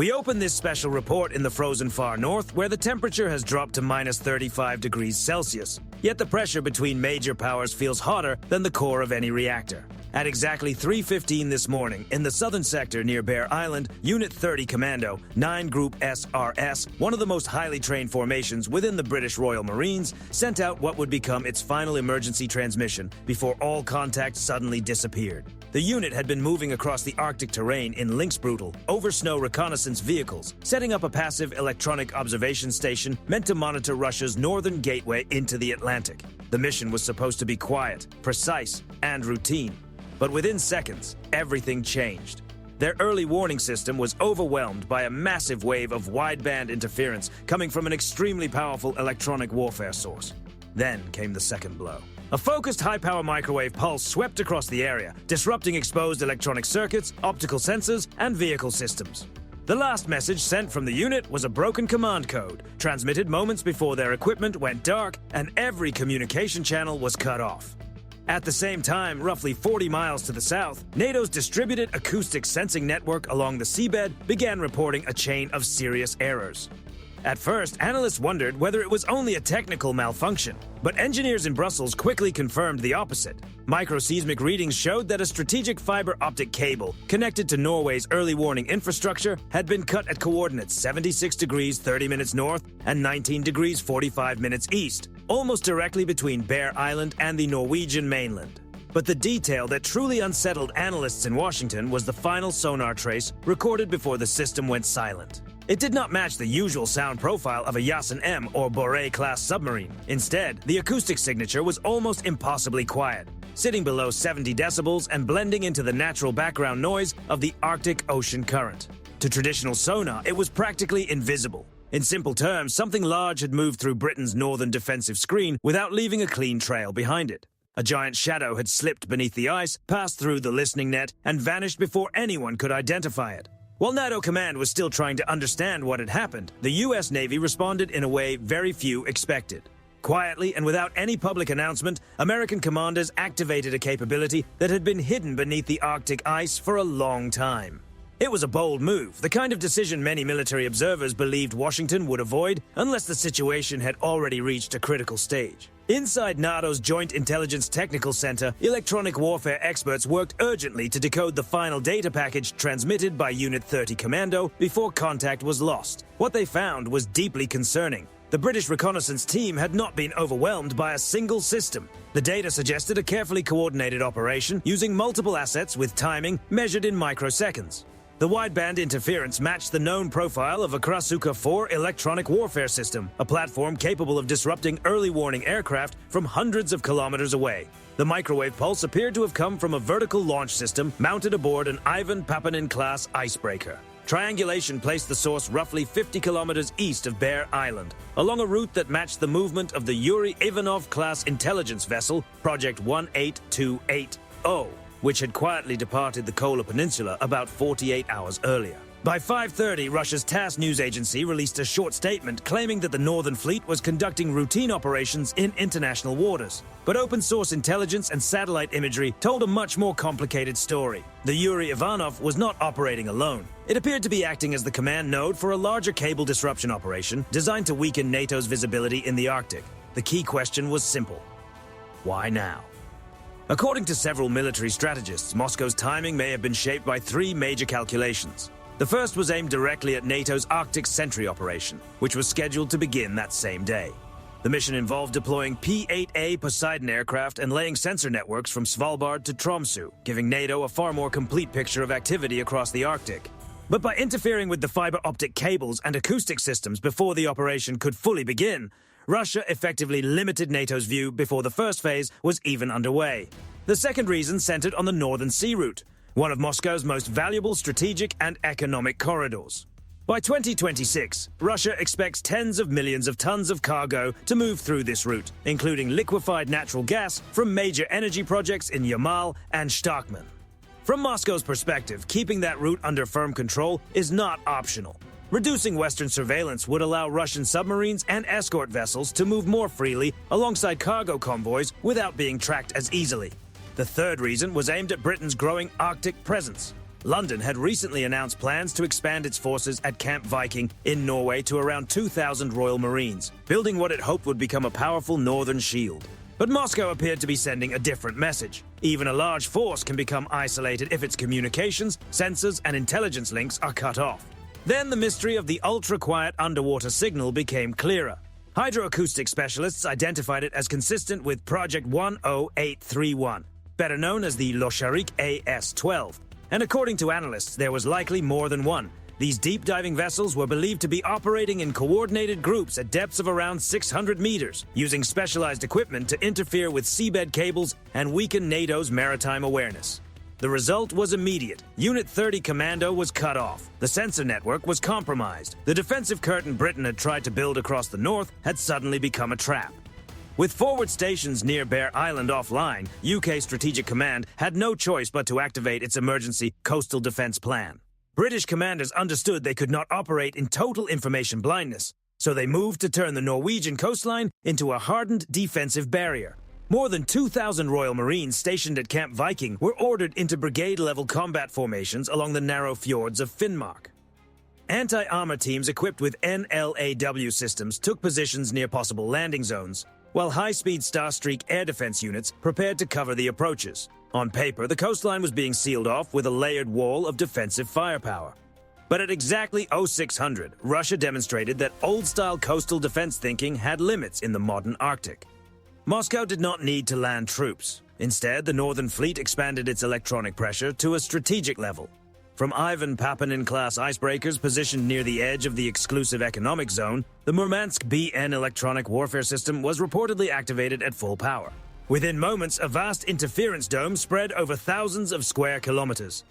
We open this special report in the frozen far north, where the temperature has dropped to minus 35 degrees Celsius. Yet the pressure between major powers feels hotter than the core of any reactor. At exactly 3:15 this morning, in the southern sector near Bear Island, Unit 30 Commando, 9 Group SRS, one of the most highly trained formations within the British Royal Marines, sent out what would become its final emergency transmission before all contact suddenly disappeared. The unit had been moving across the Arctic terrain in Lynxbrutal over snow reconnaissance vehicles, setting up a passive electronic observation station meant to monitor Russia's northern gateway into the Atlantic. The mission was supposed to be quiet, precise, and routine. But within seconds, everything changed. Their early warning system was overwhelmed by a massive wave of wideband interference coming from an extremely powerful electronic warfare source. Then came the second blow. A focused high-power microwave pulse swept across the area, disrupting exposed electronic circuits, optical sensors, and vehicle systems. The last message sent from the unit was a broken command code, transmitted moments before their equipment went dark and every communication channel was cut off. At the same time, roughly 40 miles to the south, NATO's distributed acoustic sensing network along the seabed began reporting a chain of serious errors. At first, analysts wondered whether it was only a technical malfunction, but engineers in Brussels quickly confirmed the opposite. Microseismic readings showed that a strategic fiber optic cable connected to Norway's early warning infrastructure had been cut at coordinates 76 degrees 30 minutes north and 19 degrees 45 minutes east, almost directly between Bear Island and the Norwegian mainland. But the detail that truly unsettled analysts in Washington was the final sonar trace recorded before the system went silent. It did not match the usual sound profile of a Yasen M or Boré-class submarine. Instead, the acoustic signature was almost impossibly quiet, sitting below 70 decibels and blending into the natural background noise of the Arctic Ocean current. To traditional sonar, it was practically invisible. In simple terms, something large had moved through Britain's northern defensive screen without leaving a clean trail behind it. A giant shadow had slipped beneath the ice, passed through the listening net, and vanished before anyone could identify it. While NATO Command was still trying to understand what had happened, the U.S. Navy responded in a way very few expected. Quietly and without any public announcement, American commanders activated a capability that had been hidden beneath the Arctic ice for a long time. It was a bold move, the kind of decision many military observers believed Washington would avoid unless the situation had already reached a critical stage. Inside NATO's Joint Intelligence Technical Center, electronic warfare experts worked urgently to decode the final data package transmitted by Unit 30 Commando before contact was lost. What they found was deeply concerning. The British reconnaissance team had not been overwhelmed by a single system. The data suggested a carefully coordinated operation using multiple assets with timing measured in microseconds. The wideband interference matched the known profile of a Krasuka 4 electronic warfare system, a platform capable of disrupting early warning aircraft from hundreds of kilometers away. The microwave pulse appeared to have come from a vertical launch system mounted aboard an Ivan Papanin-class icebreaker. Triangulation placed the source roughly 50 kilometers east of Bear Island, along a route that matched the movement of the Yuri Ivanov-class intelligence vessel, Project 18280. Which had quietly departed the Kola Peninsula about 48 hours earlier. By 5:30, Russia's TASS news agency released a short statement claiming that the Northern Fleet was conducting routine operations in international waters. But open-source intelligence and satellite imagery told a much more complicated story. The Yuri Ivanov was not operating alone. It appeared to be acting as the command node for a larger cable disruption operation designed to weaken NATO's visibility in the Arctic. The key question was simple. Why now? According to several military strategists, Moscow's timing may have been shaped by three major calculations. The first was aimed directly at NATO's Arctic Sentry operation, which was scheduled to begin that same day. The mission involved deploying P-8A Poseidon aircraft and laying sensor networks from Svalbard to Tromsø, giving NATO a far more complete picture of activity across the Arctic. But by interfering with the fiber optic cables and acoustic systems before the operation could fully begin, Russia effectively limited NATO's view before the first phase was even underway. The second reason centered on the Northern Sea Route, one of Moscow's most valuable strategic and economic corridors. By 2026, Russia expects tens of millions of tons of cargo to move through this route, including liquefied natural gas from major energy projects in Yamal and Stakman. From Moscow's perspective, keeping that route under firm control is not optional. Reducing Western surveillance would allow Russian submarines and escort vessels to move more freely alongside cargo convoys without being tracked as easily. The third reason was aimed at Britain's growing Arctic presence. London had recently announced plans to expand its forces at Camp Viking in Norway to around 2,000 Royal Marines, building what it hoped would become a powerful northern shield. But Moscow appeared to be sending a different message. Even a large force can become isolated if its communications, sensors, and intelligence links are cut off. Then the mystery of the ultra-quiet underwater signal became clearer. Hydroacoustic specialists identified it as consistent with Project 10831, better known as the Losharik AS-12. And according to analysts, there was likely more than one. These deep-diving vessels were believed to be operating in coordinated groups at depths of around 600 meters, using specialized equipment to interfere with seabed cables and weaken NATO's maritime awareness. The result was immediate. Unit 30 Commando was cut off. The sensor network was compromised. The defensive curtain Britain had tried to build across the north had suddenly become a trap. With forward stations near Bear Island offline, UK Strategic Command had no choice but to activate its emergency coastal defense plan. British commanders understood they could not operate in total information blindness, so they moved to turn the Norwegian coastline into a hardened defensive barrier. More than 2,000 Royal Marines stationed at Camp Viking were ordered into brigade-level combat formations along the narrow fjords of Finnmark. Anti-armor teams equipped with NLAW systems took positions near possible landing zones, while high-speed Starstreak air defense units prepared to cover the approaches. On paper, the coastline was being sealed off with a layered wall of defensive firepower. But at exactly 0600, Russia demonstrated that old-style coastal defense thinking had limits in the modern Arctic. Moscow did not need to land troops. Instead, the Northern Fleet expanded its electronic pressure to a strategic level. From Ivan Papanin-class icebreakers positioned near the edge of the exclusive economic zone, the Murmansk BN electronic warfare system was reportedly activated at full power. Within moments, a vast interference dome spread over thousands of square kilometers.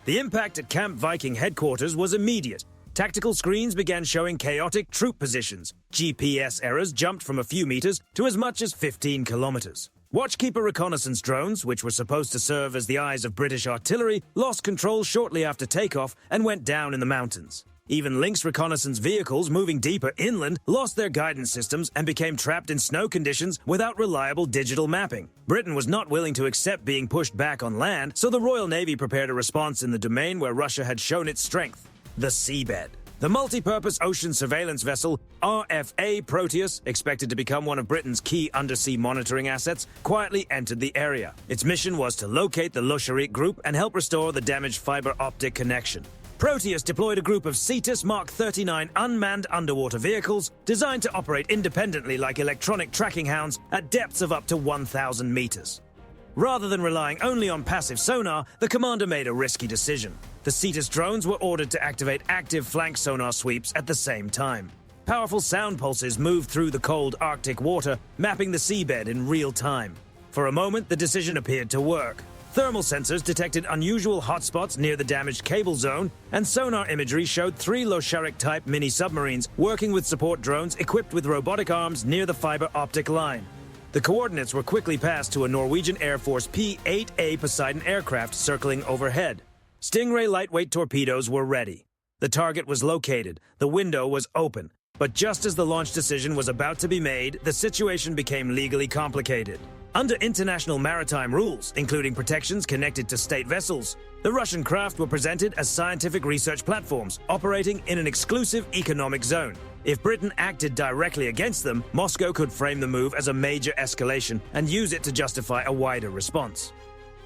The impact at Camp Viking headquarters was immediate. Tactical screens began showing chaotic troop positions. GPS errors jumped from a few meters to as much as 15 kilometers. Watchkeeper reconnaissance drones, which were supposed to serve as the eyes of British artillery, lost control shortly after takeoff and went down in the mountains. Even Lynx reconnaissance vehicles moving deeper inland lost their guidance systems and became trapped in snow conditions without reliable digital mapping. Britain was not willing to accept being pushed back on land, so the Royal Navy prepared a response in the domain where Russia had shown its strength: the seabed. The multi-purpose ocean surveillance vessel RFA Proteus, expected to become one of Britain's key undersea monitoring assets, quietly entered the area. Its mission was to locate the Losharik group and help restore the damaged fiber optic connection. Proteus deployed a group of Cetus Mark 39 unmanned underwater vehicles designed to operate independently like electronic tracking hounds at depths of up to 1,000 meters. Rather than relying only on passive sonar, the commander made a risky decision. The Cetus drones were ordered to activate active flank sonar sweeps at the same time. Powerful sound pulses moved through the cold Arctic water, mapping the seabed in real time. For a moment, the decision appeared to work. Thermal sensors detected unusual hotspots near the damaged cable zone, and sonar imagery showed 3 Losharik-type mini-submarines working with support drones equipped with robotic arms near the fiber optic line. The coordinates were quickly passed to a Norwegian Air Force P-8A Poseidon aircraft circling overhead. Stingray lightweight torpedoes were ready. The target was located, the window was open, but just as the launch decision was about to be made, the situation became legally complicated. Under international maritime rules, including protections connected to state vessels, the Russian craft were presented as scientific research platforms operating in an exclusive economic zone. If Britain acted directly against them, Moscow could frame the move as a major escalation and use it to justify a wider response.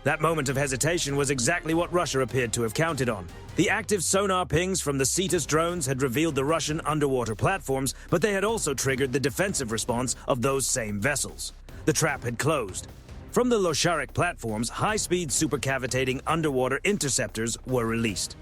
That moment of hesitation was exactly what Russia appeared to have counted on. The active sonar pings from the Cetus drones had revealed the Russian underwater platforms, but they had also triggered the defensive response of those same vessels. The trap had closed. From the Losharik platforms, high-speed supercavitating underwater interceptors were released.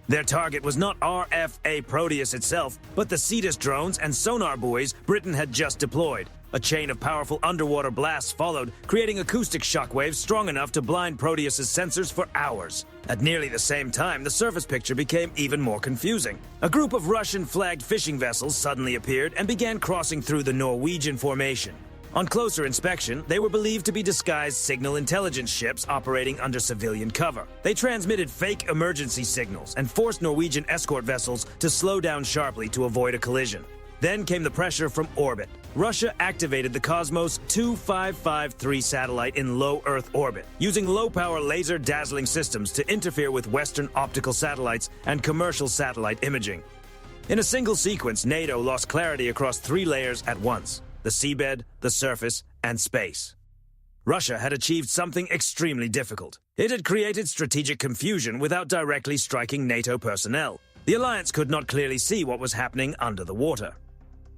Their target was not RFA Proteus itself, but the Cetus drones and sonar buoys Britain had just deployed. A chain of powerful underwater blasts followed, creating acoustic shockwaves strong enough to blind Proteus's sensors for hours. At nearly the same time, the surface picture became even more confusing. A group of Russian-flagged fishing vessels suddenly appeared and began crossing through the Norwegian formation. On closer inspection, they were believed to be disguised signal intelligence ships operating under civilian cover. They transmitted fake emergency signals and forced Norwegian escort vessels to slow down sharply to avoid a collision. Then came the pressure from orbit. Russia activated the Cosmos 2553 satellite in low Earth orbit, using low-power laser dazzling systems to interfere with Western optical satellites and commercial satellite imaging. In a single sequence, NATO lost clarity across 3 layers at once: the seabed, the surface, and space. Russia had achieved something extremely difficult. It had created strategic confusion without directly striking NATO personnel. The alliance could not clearly see what was happening under the water.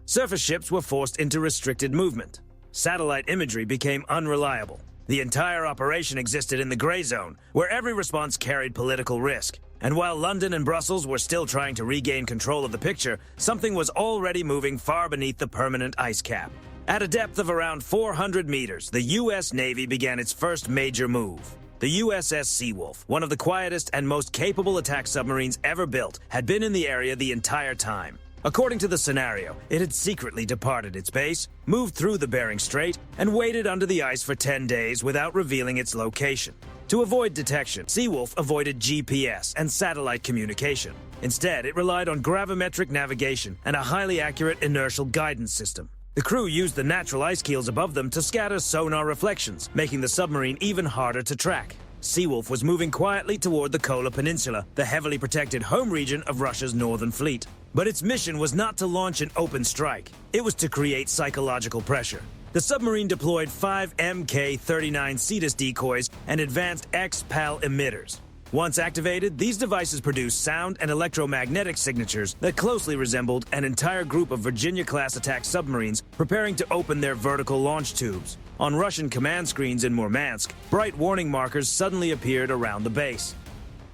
Surface ships were forced into restricted movement. Satellite imagery became unreliable. The entire operation existed in the gray zone, where every response carried political risk. And while London and Brussels were still trying to regain control of the picture, something was already moving far beneath the permanent ice cap. At a depth of around 400 meters, the U.S. Navy began its first major move. The USS Seawolf, one of the quietest and most capable attack submarines ever built, had been in the area the entire time. According to the scenario, it had secretly departed its base, moved through the Bering Strait, and waited under the ice for 10 days without revealing its location. To avoid detection, Seawolf avoided GPS and satellite communication. Instead, it relied on gravimetric navigation and a highly accurate inertial guidance system. The crew used the natural ice keels above them to scatter sonar reflections, making the submarine even harder to track. Seawolf was moving quietly toward the Kola Peninsula, the heavily protected home region of Russia's northern fleet. But its mission was not to launch an open strike. It was to create psychological pressure. The submarine deployed 5 Mk-39 Cetus decoys and advanced X-PAL emitters. Once activated, these devices produced sound and electromagnetic signatures that closely resembled an entire group of Virginia-class attack submarines preparing to open their vertical launch tubes. On Russian command screens in Murmansk, bright warning markers suddenly appeared around the base.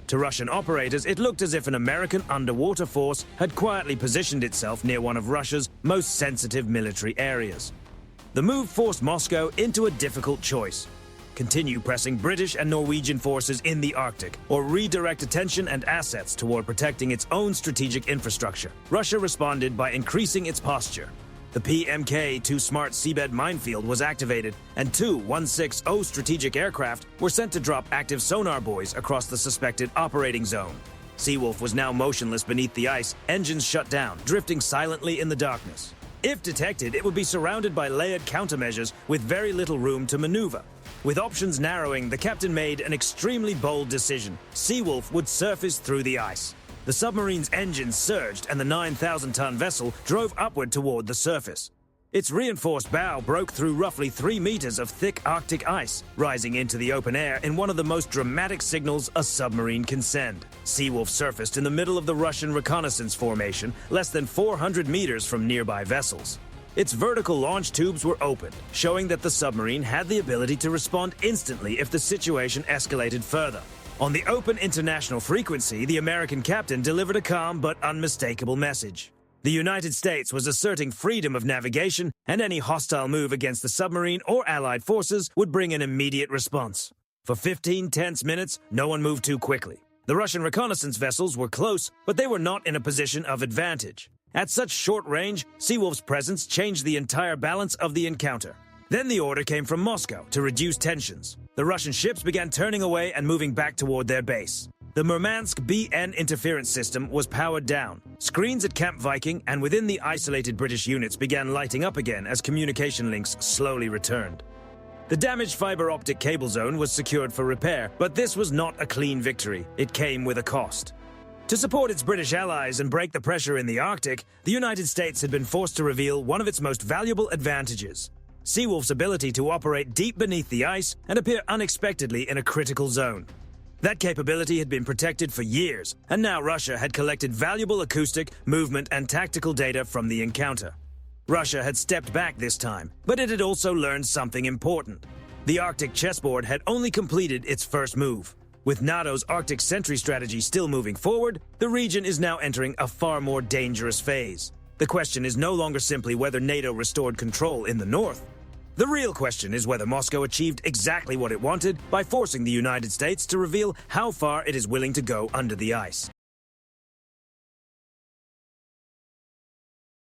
To Russian operators, it looked as if an American underwater force had quietly positioned itself near one of Russia's most sensitive military areas. The move forced Moscow into a difficult choice: continue pressing British and Norwegian forces in the Arctic, or redirect attention and assets toward protecting its own strategic infrastructure. Russia responded by increasing its posture. The PMK-2 Smart Seabed Minefield was activated, and 2 160 strategic aircraft were sent to drop active sonar buoys across the suspected operating zone. Seawolf was now motionless beneath the ice, engines shut down, drifting silently in the darkness. If detected, it would be surrounded by layered countermeasures with very little room to maneuver. With options narrowing, the captain made an extremely bold decision. Seawolf would surface through the ice. The submarine's engines surged and the 9,000-ton vessel drove upward toward the surface. Its reinforced bow broke through roughly 3 meters of thick Arctic ice, rising into the open air in one of the most dramatic signals a submarine can send. Seawolf surfaced in the middle of the Russian reconnaissance formation, less than 400 meters from nearby vessels. Its vertical launch tubes were opened, showing that the submarine had the ability to respond instantly if the situation escalated further. On the open international frequency, the American captain delivered a calm but unmistakable message. The United States was asserting freedom of navigation, and any hostile move against the submarine or Allied forces would bring an immediate response. For 15 tense minutes, no one moved too quickly. The Russian reconnaissance vessels were close, but they were not in a position of advantage. At such short range, Seawolf's presence changed the entire balance of the encounter. Then the order came from Moscow to reduce tensions. The Russian ships began turning away and moving back toward their base. The Murmansk BN interference system was powered down. Screens at Camp Viking and within the isolated British units began lighting up again as communication links slowly returned. The damaged fiber optic cable zone was secured for repair, but this was not a clean victory. It came with a cost. To support its British allies and break the pressure in the Arctic, the United States had been forced to reveal one of its most valuable advantages: Seawolf's ability to operate deep beneath the ice and appear unexpectedly in a critical zone. That capability had been protected for years, and now Russia had collected valuable acoustic, movement, and tactical data from the encounter. Russia had stepped back this time, but it had also learned something important. The Arctic chessboard had only completed its first move. With NATO's Arctic Sentry strategy still moving forward, the region is now entering a far more dangerous phase. The question is no longer simply whether NATO restored control in the north. The real question is whether Moscow achieved exactly what it wanted by forcing the United States to reveal how far it is willing to go under the ice.